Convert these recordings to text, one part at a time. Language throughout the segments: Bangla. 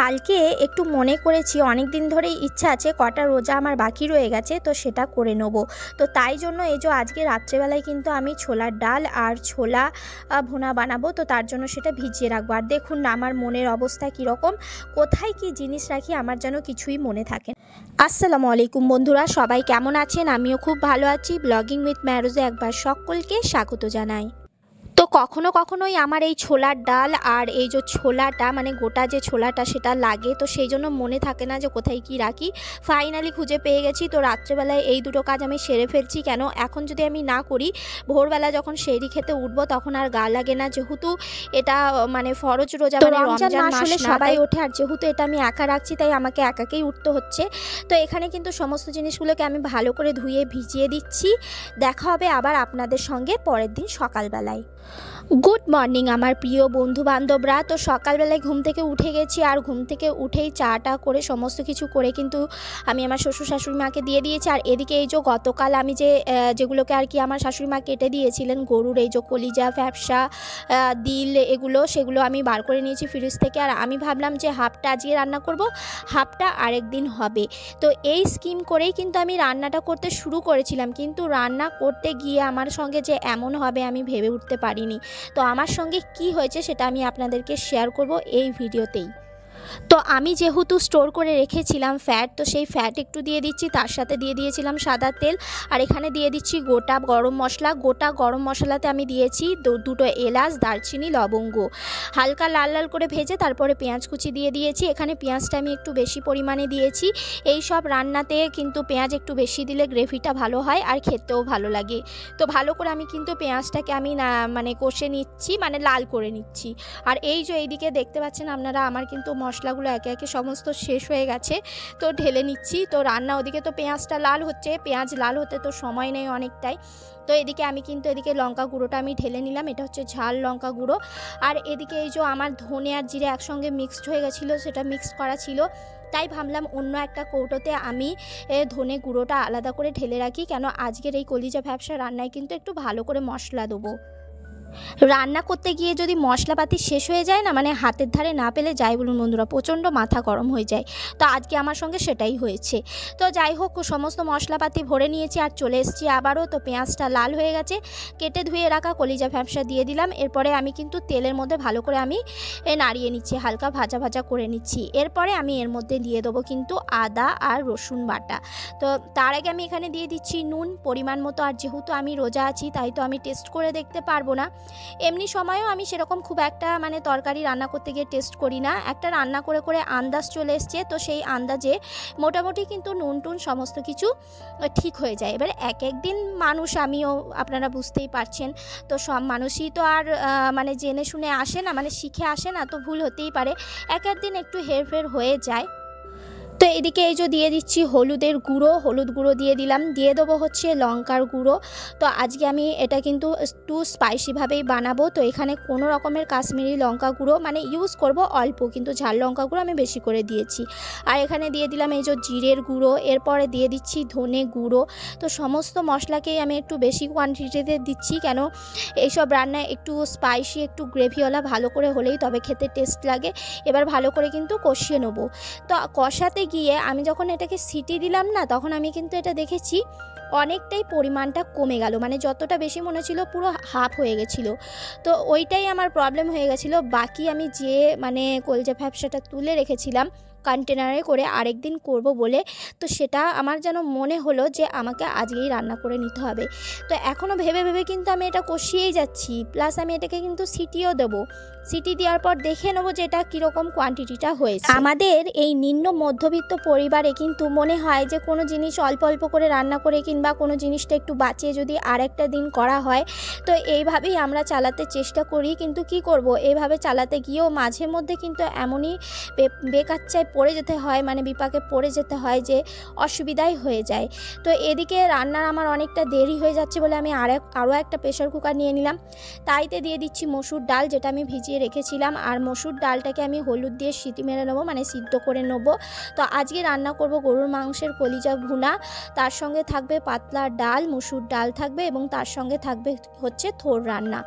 কালকে একটু মনে করেছি অনেক দিন ধরেই ইচ্ছা আছে কটা রোজা আমার বাকি রয়ে গেছে, তো সেটা করে নেব। তো তাই জন্য এই যে আজকে রাত্রেবেলায় কিন্তু আমি ছোলার ডাল আর ছোলা ভুনা বানাবো। তো তার জন্য সেটা ভিজিয়ে রাখবো। আর দেখুন না আমার মনের অবস্থা কীরকম, কোথায় কি জিনিস রাখি আমার যেন কিছুই মনে থাকে। আসসালামু আলাইকুম বন্ধুরা, সবাই কেমন আছেন? আমিও খুব ভালো আছি। ব্লগিং উইথ ম্যারোজে একবার সকলকে স্বাগত জানাই। তো কখনো কখনোই আমার এই ছোলার ডাল আর এই যে ছোলাটা মানে গোটা যে ছোলাটা সেটা লাগে, তো সেই জন্য মনে থাকে না যে কোথায় কি রাখি। ফাইনালি খুঁজে পেয়ে গেছি। তো রাত্রেবেলায় এই দুটো কাজ আমি সেরে ফেলছি। কেন এখন যদি আমি না করি, ভোরবেলা যখন সেহরি খেতে উঠবো তখন আর গা লাগে না। যেহেতু এটা মানে ফরজ রোজা, মানে রমজান মাস হলে সবাই ওঠে, আর যেহেতু এটা আমি একা রাখছি তাই আমাকে একাকেই উঠতে হচ্ছে। তো এখানে কিন্তু সমস্ত জিনিসগুলোকে আমি ভালো করে ধুয়ে ভিজিয়ে দিচ্ছি। দেখা হবে আবার আপনাদের সঙ্গে পরের দিন সকালবেলায়। গুড মর্নিং আমার প্রিয় বন্ধু বান্ধবরা। তো সকালবেলায় ঘুম থেকে উঠে গেছি, আর ঘুম থেকে উঠেই চাটা করে সমস্ত কিছু করে কিন্তু আমি আমার শ্বশুর শাশুড়ি মাকে দিয়ে দিয়েছি। আর এদিকে এই যে গতকাল আমি যেগুলোকে আর কি আমার শাশুড়ি মা কেটে দিয়েছিলেন, গরুর এই যে কলিজা, ফ্যাপসা, দিল, সেগুলো আমি বার করে নিয়েছি ফ্রিজ থেকে। আর আমি ভাবলাম যে হাফটা আজকে রান্না করব, হাফটা আরেক দিন হবে। তো এই স্কিম করেই কিন্তু আমি রান্নাটা করতে শুরু করেছিলাম, কিন্তু রান্না করতে গিয়ে আমার সঙ্গে যে এমন হবে আমি ভেবে উঠতে পারিনি। তো আমার সঙ্গে কি হয়েছে সেটা আমি আপনাদেরকে শেয়ার করব এই ভিডিওতেই। তো আমি যেহেতু স্টোর করে রেখেছিলাম ফ্যাট, তো সেই ফ্যাট একটু দিয়ে দিচ্ছি, তার সাথে দিয়ে দিয়েছিলাম সাদা তেল, আর এখানে দিয়ে দিচ্ছি গোটা গরম মশলা। গোটা গরম মশলাতে আমি দিয়েছি দুটো এলাচ, দারচিনি, লবঙ্গ, হালকা লাল লাল করে ভেজে তারপরে পেঁয়াজ কুচি দিয়ে দিয়েছি। এখানে পেঁয়াজটা আমি একটু বেশি পরিমাণে দিয়েছি। এই সব রান্নাতে কিন্তু পেঁয়াজ একটু বেশি দিলে গ্রেভিটা ভালো হয় আর খেতেও ভালো লাগে। তো ভালো করে আমি কিন্তু পেঁয়াজটাকে আমি মানে কষে নিচ্ছি, মানে লাল করে নিচ্ছি। আর এই যে এইদিকে দেখতে পাচ্ছেন আপনারা, আমার কিন্তু মশলাগুলো একে একে সমস্ত শেষ হয়ে গেছে, তো ঢেলে নিচ্ছি। তো রান্না ওদিকে তো পেঁয়াজটা লাল হচ্ছে, পেঁয়াজ লাল হতে তো সময় নেই অনেকটাই। তো এদিকে আমি কিন্তু এদিকে লঙ্কা গুঁড়োটা আমি ঢেলে নিলাম, এটা হচ্ছে ঝাল লঙ্কা গুঁড়ো। আর এদিকে এই যে আমার ধনে আর জিরে একসঙ্গে মিক্সড হয়ে গেছিলো, সেটা মিক্সড করা ছিল, তাই ভাবলাম অন্য একটা কৌটোতে আমি ধনে গুঁড়োটা আলাদা করে ঢেলে রাখি। কেন আজকের এই কলিজা ভ্যাপসা রান্নায় কিন্তু একটু ভালো করে মশলা দেবো। রান্না করতে গিয়ে যদি মশলাপাতি শেষ হয়ে যায় না, মানে হাতের ধারে না পেলে যাই বলুন বন্ধুরা, প্রচণ্ড মাথা গরম হয়ে যায়। তো আজকে আমার সঙ্গে সেটাই হয়েছে। তো যাই হোক, সমস্ত মশলাপাতি ভরে নিয়েছি আর চলে এসেছি আবারও। তো পেঁয়াজটা লাল হয়ে গেছে, কেটে ধুয়ে রাখা কলিজা ভ্যাপসা দিয়ে দিলাম। এরপরে আমি কিন্তু তেলের মধ্যে ভালো করে আমি নাড়িয়ে নিচ্ছি, হালকা ভাজা ভাজা করে নিচ্ছি। এরপরে আমি এর মধ্যে দিয়ে দেবো কিন্তু আদা আর রসুন বাটা। তো তার আগে আমি এখানে দিয়ে দিচ্ছি নুন পরিমাণ মতো। আর যেহেতু আমি রোজা আছি তাই তো আমি টেস্ট করে দেখতে পারবো না। এমনি সময়ও আমি সেরকম খুব একটা মানে তরকারি রান্না করতে গিয়ে টেস্ট করি না, একটা রান্না করে করে আন্দাজ চলে এসছে। তো সেই আন্দাজে মোটামুটি কিন্তু নুন টুন সমস্ত কিছু ঠিক হয়ে যায়। এবার এক একদিন মানুষ, আমিও আপনারা বুঝতেই পারছেন, তো সব মানুষই তো আর মানে জেনে শুনে আসে না, মানে শিখে আসে না, তো ভুল হতেই পারে, এক একদিন একটু হেরফের হয়ে যায়। তো এদিকে এই যে দিয়ে দিচ্ছি হলুদের গুঁড়ো, হলুদ গুঁড়ো দিয়ে দিলাম, দিয়ে দেবো হচ্ছে লঙ্কার গুঁড়ো। তো আজকে আমি এটা কিন্তু একটু স্পাইসিভাবেই বানাবো। তো এখানে কোনো রকমের কাশ্মীরি লঙ্কা গুঁড়ো মানে ইউজ করব অল্প, কিন্তু ঝাল লঙ্কা গুঁড়ো আমি বেশি করে দিয়েছি। আর এখানে দিয়ে দিলাম এই যে জিরের গুঁড়ো, এরপরে দিয়ে দিচ্ছি ধনে গুঁড়ো। তো সমস্ত মশলাকেই আমি একটু বেশি কোয়ান্টিটিতে দিচ্ছি, কেন এইসব রান্নায় একটু স্পাইসি, একটু গ্রেভিওয়ালা ভালো করে হলেই তবে খেতে টেস্ট লাগে। এবার ভালো করে কিন্তু কষিয়ে নেবো। তো কষাতে গিয়ে আমি যখন এটাকে সিটি দিলাম না, তখন আমি কিন্তু এটা দেখেছি অনেকটাই পরিমাণটা কমে গেল, মানে যতটা বেশি মনে ছিল পুরো হাফ হয়ে গেছিলো। তো ওইটাই আমার প্রবলেম হয়ে গেছিলো। বাকি আমি যে মানে কলজা ভ্যাপসাটা তুলে রেখেছিলাম কন্টেনারে করে আরেক দিন করব বলে, তো সেটা আমার যেন মনে হলো যে আমাকে আজকেই রান্না করে নিতে হবে। তো এখনও ভেবে ভেবে কিন্তু আমি এটা কষিয়েই যাচ্ছি, প্লাস আমি এটাকে কিন্তু সিটিও দেবো। সিটি দেওয়ার পর দেখে নেবো যে এটা কীরকম কোয়ান্টিটিটা হয়েছে। আমাদের এই নিম্ন মধ্যবিত্ত পরিবারে কিন্তু মনে হয় যে কোনো জিনিস অল্প অল্প করে রান্না করে কিংবা কোনো জিনিসটা একটু বাঁচিয়ে যদি আরেকটা দিন করা হয়, তো এইভাবেই আমরা চালাতে চেষ্টা করি। কিন্তু কি করব, এইভাবে চালাতে গিয়েও মাঝে মধ্যে কিন্তু এমনই বেকাচ্চায় পড়ে যেতে হয়, মানে বিপাকে পড়ে যেতে হয় যে অসুবিধাই হয়ে যায়। তো এদিকে রান্নার আমার অনেকটা দেরি হয়ে যাচ্ছে বলে আমি আরও একটা প্রেশার কুকার নিয়ে নিলাম। তাইতে দিয়ে দিচ্ছি মসুর ডাল, যেটা আমি ভিজিয়ে রেখেছিলাম। আর মসুর ডালটাকে আমি হলুদ দিয়ে সিটি মেরে নেবো, মানে সিদ্ধ করে নেবো। তো আজকে রান্না করব গরুর মাংসের কলিজা ভুনা, তার সঙ্গে থাকবে পাতলা ডাল, মুসুর ডাল থাকবে এবং তার সঙ্গে থাকবে হচ্ছে থোড় রান্না।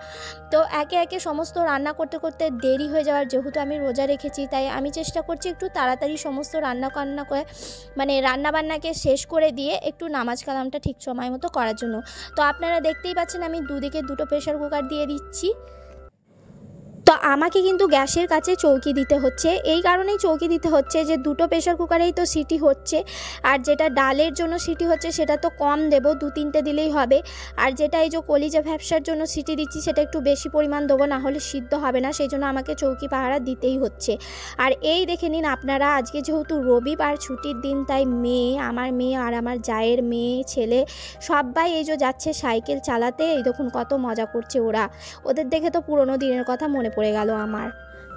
তো একে একে সমস্ত রান্না করতে করতে দেরি হয়ে যাওয়ার, যেহেতু আমি রোজা রেখেছি তাই আমি চেষ্টা করছি একটু তাড়াতাড়ি সমস্ত রান্না করে মানে রান্নাবান্নাকে শেষ করে দিয়ে একটু নামাজ কালামটা ঠিক সময় মতো করার জন্য। তো আপনারা দেখতেই পাচ্ছেন আমি দুদিকে দুটো প্রেশার কুকার দিয়ে দিচ্ছি। তো আমাকে কিন্তু গ্যাসের কাছে চৌকি দিতে হচ্ছে, এই কারণেই চৌকি দিতে হচ্ছে যে দুটো প্রেশার কুকারেই তো সিটি হচ্ছে, আর যেটা ডালের জন্য সিটি হচ্ছে সেটা তো কম দেব, 2-3টে দিলেই হবে। আর যেটা এই যে কলিজা ভ্যাপসার জন্য সিটি দিচ্ছি সেটা একটু বেশি পরিমাণ দেবো, না হলে সিদ্ধ হবে না, সেই জন্য আমাকে চৌকি পাহারা দিতেই হচ্ছে। আর এই দেখে নিন আপনারা, আজকে যেহেতু রবিবার ছুটির দিন তাই আমার মেয়ে আর আমার জায়ের মেয়ে ছেলে সবাই এই যে যাচ্ছে সাইকেল চালাতে, এই দেখুন কত মজা করছে ওরা। ওদের দেখে তো পুরোনো দিনের কথা মনে পড়ে গেল আমার।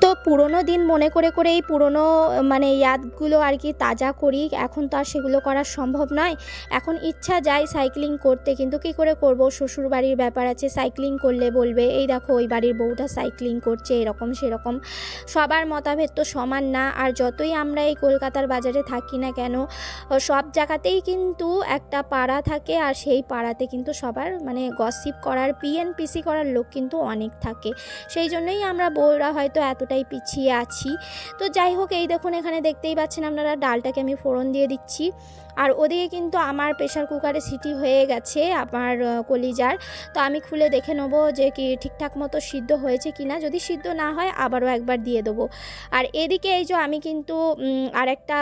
তো পুরোনো দিন মনে করে এই পুরোনো মানে ইয়াদগুলো আর কি তাজা করি। এখন তো আর সেগুলো করা সম্ভব নয়, এখন ইচ্ছা যায় সাইক্লিং করতে, কিন্তু কী করে করব, শ্বশুর বাড়ির ব্যাপার আছে, সাইক্লিং করলে বলবে এই দেখো ওই বাড়ির বউটা সাইক্লিং করছে এরকম সেরকম। সবার মতাভেদ তো সমান না। আর যতই আমরা এই কলকাতার বাজারে থাকি না কেন, সব জায়গাতেই কিন্তু একটা পাড়া থাকে, আর সেই পাড়াতে কিন্তু সবার মানে গসিপ করার, পিএনপিসি করার লোক কিন্তু অনেক থাকে। সেই জন্যই আমরা বউরা হয়তো এতটাই পিছিয়ে আছি। তো যাই হোক, এই দেখুন এখানে দেখতেই পাচ্ছেন আপনারা ডালটাকে আমি ফোড়ন দিয়ে দিচ্ছি। আর ওদিকে কিন্তু আমার প্রেশার কুকারে সিটি হয়ে গেছে আমার কলিজার। তো আমি খুলে দেখে নেবো যে কি ঠিকঠাক মতো সিদ্ধ হয়েছে কি না, যদি সিদ্ধ না হয় আবারও একবার দিয়ে দেবো। আর এদিকে এই যে আমি কিন্তু আরেকটা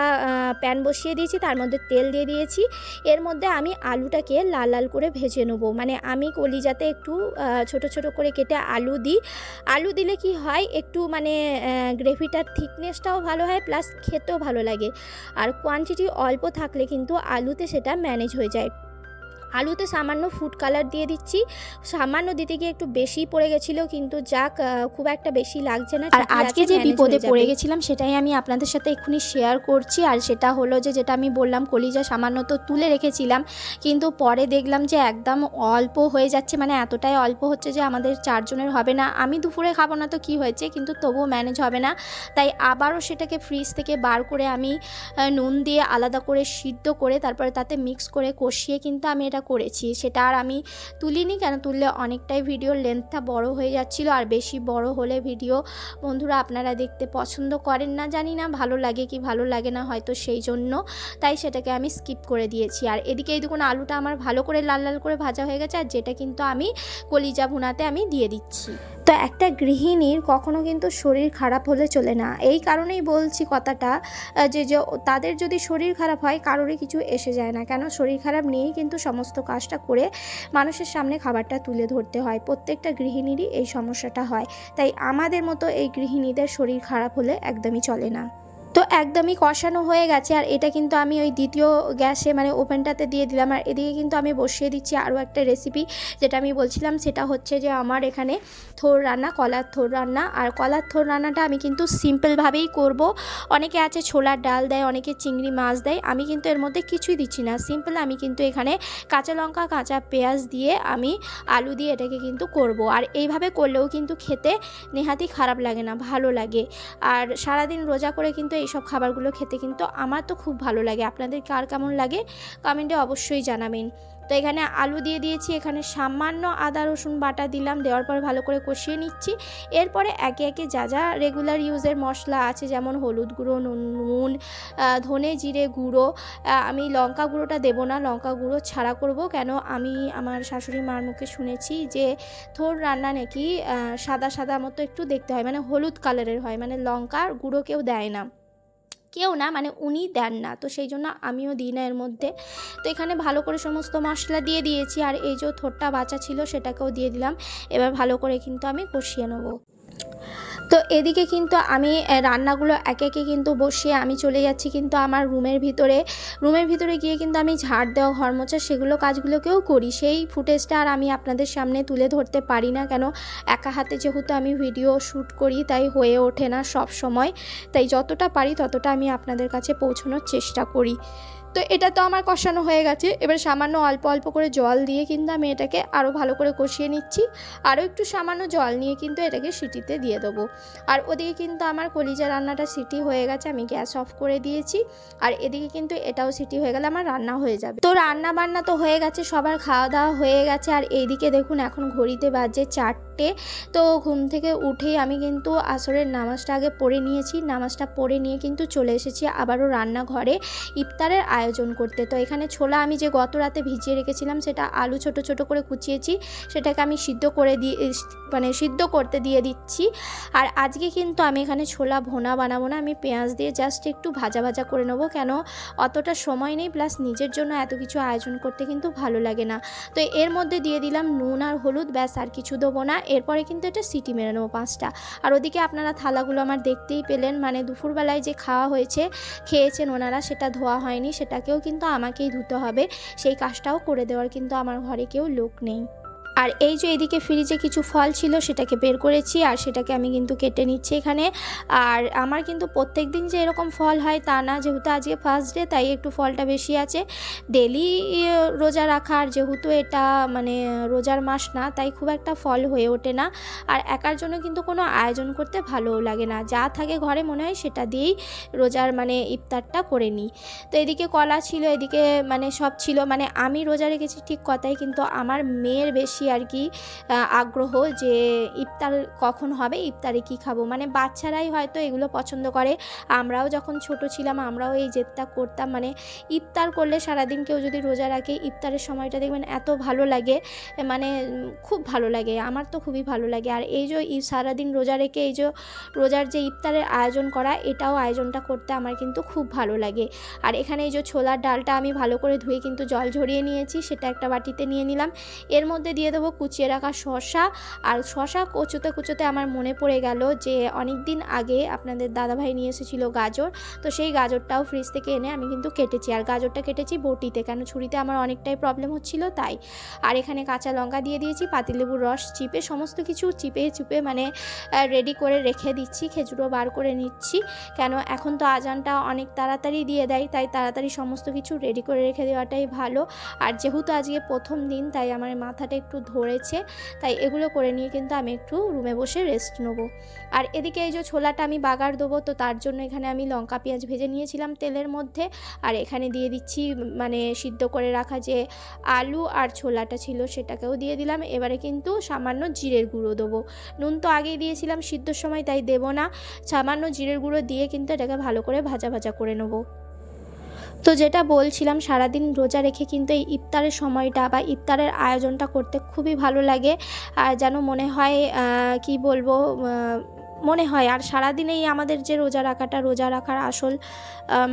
প্যান বসিয়ে দিয়েছি, তার মধ্যে তেল দিয়ে দিয়েছি। এর মধ্যে আমি আলুটাকে লাল লাল করে ভেজে নেবো। মানে আমি কলিজাতে একটু ছোট ছোট করে কেটে আলু দিই। আলু দিলে কি হয়, একটু মানে গ্রেভিটার থিকনেসটাও ভালো হয়, প্লাস খেতেও ভালো লাগে। আর কোয়ান্টিটি অল্প থাকলে কিন্তু আলুতে সেটা ম্যানেজ হয়ে যায়। আলুতে সামান্য ফুড কালার দিয়ে দিচ্ছি, সামান্য দিতে গিয়ে একটু বেশি পড়ে গেছিলো, কিন্তু যাক খুব একটা বেশি লাগছে না। আর আজকে যে বিপদে পড়ে গেছিলাম সেটাই আমি আপনাদের সাথে এক্ষুনি শেয়ার করছি। আর সেটা হলো যে, যেটা আমি বললাম কলিজা সামান্য তো তুলে রেখেছিলাম, কিন্তু পরে দেখলাম যে একদম অল্প হয়ে যাচ্ছে, মানে এতটাই অল্প হচ্ছে যে আমাদের 4 জনের হবে না। আমি দুপুরে খাবো না তো কি হয়েছে, কিন্তু তবুও ম্যানেজ হবে না। তাই আবারও সেটাকে ফ্রিজ থেকে বার করে আমি নুন দিয়ে আলাদা করে সিদ্ধ করে তারপরে তাতে মিক্স করে কষিয়ে কিন্তু আমি এটা করেছি। সেটা আর আমি তুলিনি, কেন তুললে অনেকটাই ভিডিওর লেন্থটা বড় হয়ে যাচ্ছিল। আর বেশি বড় হলে ভিডিও বন্ধুরা আপনারা দেখতে পছন্দ করেন না, জানি না ভালো লাগে কি ভালো লাগে না, হয়তো সেই জন্য তাই সেটাকে আমি স্কিপ করে দিয়েছি। আর এদিকে এই দেখুন আলুটা আমার ভালো করে লাল লাল করে ভাজা হয়ে গেছে, আর যেটা কিন্তু আমি কলিজা ভুনাতে আমি দিয়ে দিচ্ছি। তো একটা গৃহিণীর কখনো কিন্তু শরীর খারাপ হলে চলে না, এই কারণেই বলছি কথাটা যে তাদের যদি শরীর খারাপ হয় কারোরই কিছু এসে যায় না, কেন শরীর খারাপ নিয়েই কিন্তু সমস্ত কাজটা করে মানুষের সামনে খাবারটা তুলে ধরতে হয়। প্রত্যেকটা গৃহিণীরই এই সমস্যাটা হয়, তাই আমাদের মতো এই গৃহিণীদের শরীর খারাপ হলে একদমই চলে না। তো একদমই কষানো হয়ে গেছে, আর এটা কিন্তু আমি ওই দ্বিতীয় গ্যাসে মানে ওভেনটাতে দিয়ে দিলাম। আর এদিকে কিন্তু আমি বসিয়ে দিচ্ছি আরও একটা রেসিপি, যেটা আমি বলছিলাম সেটা হচ্ছে যে আমার এখানে থোড় রান্না, কলার থোড় রান্না। আর কলার থোড় রান্নাটা আমি কিন্তু সিম্পলভাবেই করব। অনেকে আছে ছোলার ডাল দেয়, অনেকে চিংড়ি মাছ দেয়, আমি কিন্তু এর মধ্যে কিছুই দিচ্ছি না, সিম্পল আমি কিন্তু এখানে কাঁচা লঙ্কা কাঁচা পেঁয়াজ দিয়ে আমি আলু দিয়ে এটাকে কিন্তু করব। আর এইভাবে করলেও কিন্তু খেতে নেহাতি খারাপ লাগে না, ভালো লাগে। আর সারাদিন রোজা করে কিন্তু এইসব খাবারগুলো খেতে কিন্তু আমার তো খুব ভালো লাগে। আপনাদের কার কেমন লাগে কমেন্টে অবশ্যই জানাবেন। তো এখানে আলু দিয়ে দিয়েছি, এখানে সামান্য আদা রসুন বাটা দিলাম, দেওয়ার পর ভালো করে কষিয়ে নিচ্ছি। এরপরে একে একে যা যা রেগুলার ইউজের মশলা আছে, যেমন হলুদ গুঁড়ো, নুন, ধনে জিরে গুঁড়ো, আমি লঙ্কা গুঁড়োটা দেবো না, লঙ্কা গুঁড়ো ছাড়া করব। কেন আমি আমার শাশুড়ি মার মুখে শুনেছি যে থোড় রান্না নাকি সাদা সাদা মতো একটু দেখতে হয়, মানে হলুদ কালারের হয়, মানে লঙ্কার গুঁড়ো কেউ দেয় না, কেউ না মানে উনি দেন না, তো সেই জন্য আমিও দিই না এর মধ্যে। তো এখানে ভালো করে সমস্ত মশলা দিয়ে দিয়েছি, আর এই যে থোড়টা বাঁচা ছিল সেটাকেও দিয়ে দিলাম। এবার ভালো করে কিন্তু আমি কষিয়ে নেব। তো এদিকে কিন্তু আমি রান্নাগুলো একে একে কিন্তু বসিয়ে আমি চলে যাচ্ছি কিন্তু আমার রুমের ভিতরে গিয়ে কিন্তু আমি ঝাড় দেওয়া, ঘর মোছা, সেগুলো কাজগুলোকেও করি। সেই ফুটেজটা আর আমি আপনাদের সামনে তুলে ধরতে পারি না, কেন একা হাতে যেহেতু আমি ভিডিও শ্যুট করি তাই হয়ে ওঠে না সব সময়। তাই যতটা পারি ততটা আমি আপনাদের কাছে পৌঁছানোর চেষ্টা করি। তো এটা তো আমার কষানো হয়ে গেছে, এবার সামান্য অল্প অল্প করে জল দিয়ে কিন্তু আমি এটাকে আরও ভালো করে কষিয়ে নিচ্ছি। আরও একটু সামান্য জল নিয়ে কিন্তু এটাকে সিটিতে দিয়ে দেবো। আর ওদিকে কিন্তু আমার কলিজা রান্নাটা সিটি হয়ে গেছে, আমি গ্যাস অফ করে দিয়েছি। আর এদিকে কিন্তু এটাও সিটি হয়ে গেলে আমার রান্না হয়ে যাবে। তো রান্না বান্না তো হয়ে গেছে, সবার খাওয়া দাওয়া হয়ে গেছে। আর এইদিকে দেখুন এখন ঘড়িতে বাজে 4টে। তো ঘুম থেকে উঠেই আমি কিন্তু আসরের নামাজটা আগে পড়ে নিয়েছি, নামাজটা পড়ে নিয়ে কিন্তু চলে এসেছি আবারও রান্নাঘরে ইফতারের আয়োজন করতে। তো এখানে ছোলা আমি যে গত রাতে ভিজিয়ে রেখেছিলাম সেটা আলু ছোট ছোট করে কুচিয়েছি, সেটাকে আমি সিদ্ধ করতে দিয়ে দিচ্ছি। আর আজকে কিন্তু আমি এখানে ছোলা ভোনা বানাবো না, আমি পেঁয়াজ দিয়ে জাস্ট একটু ভাজা ভাজা করে নেবো, কেন অতটা সময় নেই, প্লাস নিজের জন্য এত কিছু আয়োজন করতে কিন্তু ভালো লাগে না। তো এর মধ্যে দিয়ে দিলাম নুন আর হলুদ, ব্যাস আর কিছু দেবো না। এরপরে কিন্তু এটা সিটি মেরে নেবো 5টা। আর ওদিকে আপনারা থালাগুলো আমার দেখতেই পেলেন, মানে দুপুরবেলায় যে খাওয়া হয়েছে, খেয়েছেন ওনারা, সেটা ধোয়া হয়নি, সেটাকেও কিন্তু আমাকেই ধুতে হবে। সেই কাজটাও করে দেওয়ার কিন্তু আমার ঘরে কেউ লোক নেই। আর এই যে এদিকে ফ্রিজে কিছু ফল ছিল সেটাকে বের করেছি, আর সেটাকে আমি কিন্তু কেটে নিচ্ছি এখানে। আর আমার কিন্তু প্রত্যেক দিন যে এরকম ফল হয় তা না, যেহেতু আজকে ফার্স্ট ডে তাই একটু ফলটা বেশি আছে। ডেলি রোজা রাখার, যেহেতু এটা মানে রোজার মাস না, তাই খুব একটা ফল হয়ে ওঠে না। আর একার জন্য কিন্তু কোনো আয়োজন করতে ভালোও লাগে না, যা থাকে ঘরে মনে হয় সেটা দিয়েই রোজার মানে ইফতারটা করে নিই। তো এদিকে কলা ছিল, এদিকে মানে সব ছিল, মানে আমি রোজা রেখেছি ঠিক কথাই, কিন্তু আমার মেয়ের বেশি আর কি আগ্রহ যে ইফতার কখন হবে, ইফতারে কি খাবো। মানে বাচ্চারাই হয়তো এগুলো পছন্দ করে, আমরাও যখন ছোট ছিলাম আমরাও এই জেদটা করতাম। মানে ইফতার করলে সারাদিন কেউ যদি রোজা রাখে, ইফতারের সময়টা দেখবেন এত ভালো লাগে, মানে খুব ভালো লাগে, আমার তো খুবই ভালো লাগে। আর এই যে সারাদিন রোজা রেখে এই যে রোজার যে ইফতারের আয়োজন করা, এটাও আয়োজনটা করতে আমার কিন্তু খুব ভালো লাগে। আর এখানে এই যে ছোলার ডালটা আমি ভালো করে ধুয়ে কিন্তু জল ঝরিয়ে নিয়েছি, সেটা একটা বাটিতে নিয়ে নিলাম। এর মধ্যে দিয়ে দেবো কুচিয়ে রাখা শসা। আর শসা কুচোতে কুচোতে আমার মনে পড়ে গেল যে অনেক দিন আগে আপনাদের দাদাভাই নিয়ে এসেছিলো গাজর, তো সেই গাজরটাও ফ্রিজ থেকে এনে আমি কিন্তু কেটেছি। আর গাজরটা কেটেছি বটিতে, কেন ছুরিতে আমার অনেকটাই প্রবলেম হচ্ছিল তাই। আর এখানে কাঁচা লঙ্কা দিয়ে দিয়েছি, পাতিলেবুর রস চিপে, সমস্ত কিছু চিপে চুপে মানে রেডি করে রেখে দিচ্ছি, খেজুরও বার করে নিচ্ছি, কেন এখন তো আজানটা অনেক তাড়াতাড়ি দিয়ে দেয়, তাই তাড়াতাড়ি সমস্ত কিছু রেডি করে রেখে দেওয়াটাই ভালো। আর যেহেতু আজকে প্রথম দিন তাই আমার মাথাটা একটু ধরেছে, তাই এগুলো করে নিয়ে কিন্তু আমি একটু রুমে বসে রেস্ট নেবো। আর এদিকে এই যে ছোলাটা আমি বাগার দেবো, তো তার জন্য এখানে আমি লঙ্কা পেঁয়াজ ভেজে নিয়েছিলাম তেলের মধ্যে। আর এখানে দিয়ে দিচ্ছি মানে সিদ্ধ করে রাখা যে আলু আর ছোলাটা ছিল সেটাকেও দিয়ে দিলাম। এবারে কিন্তু সামান্য জিরের গুঁড়ো দেবো, নুন তো আগেই দিয়েছিলাম সিদ্ধর সময় তাই দেবো না, সামান্য জিরের গুঁড়ো দিয়ে কিন্তু এটাকে ভালো করে ভাজা ভাজা করে নেবো। তো যেটা বলছিলাম, সারাদিন রোজা রেখে কিন্তু এই ইফতারের সময়টা বা ইফতারের আয়োজনটা করতে খুবই ভালো লাগে। আর যেন মনে হয় কি বলবো, মনে হয় আর সারাদিনেই আমাদের যে রোজা রাখার আসল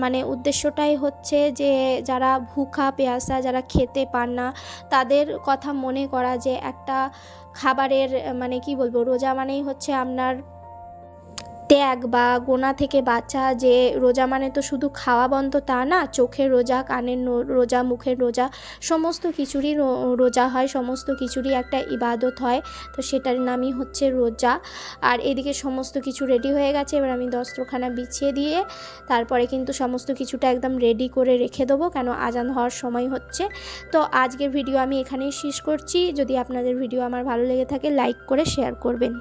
মানে উদ্দেশ্যটাই হচ্ছে যে যারা ভুখা পেয়াসা, যারা খেতে পান না, তাদের কথা মনে করা, যে একটা খাবারের মানে কি বলবো, রোজা মানেই হচ্ছে আপনার ত্যাগ বা গোনা থেকে বাঁচা। যে রোজা মানে তো শুধু খাওয়া বন্ধ তা না, চোখের রোজা, কানের রোজা, মুখের রোজা, সমস্ত কিছুরই রোজা হয়, সমস্ত কিছুরই একটা ইবাদত হয়, তো সেটার নামই হচ্ছে রোজা। আর এদিকে সমস্ত কিছু রেডি হয়ে গেছে, এবার আমি দস্তরখানা বিছিয়ে দিয়ে তারপরে কিন্তু সমস্ত কিছুটা একদম রেডি করে রেখে দেবো, কেন আজান হওয়ার সময় হচ্ছে। তো আজকের ভিডিও আমি এখানেই শেষ করছি। যদি আপনাদের ভিডিও আমার ভালো লেগে থাকে লাইক করে শেয়ার করবেন।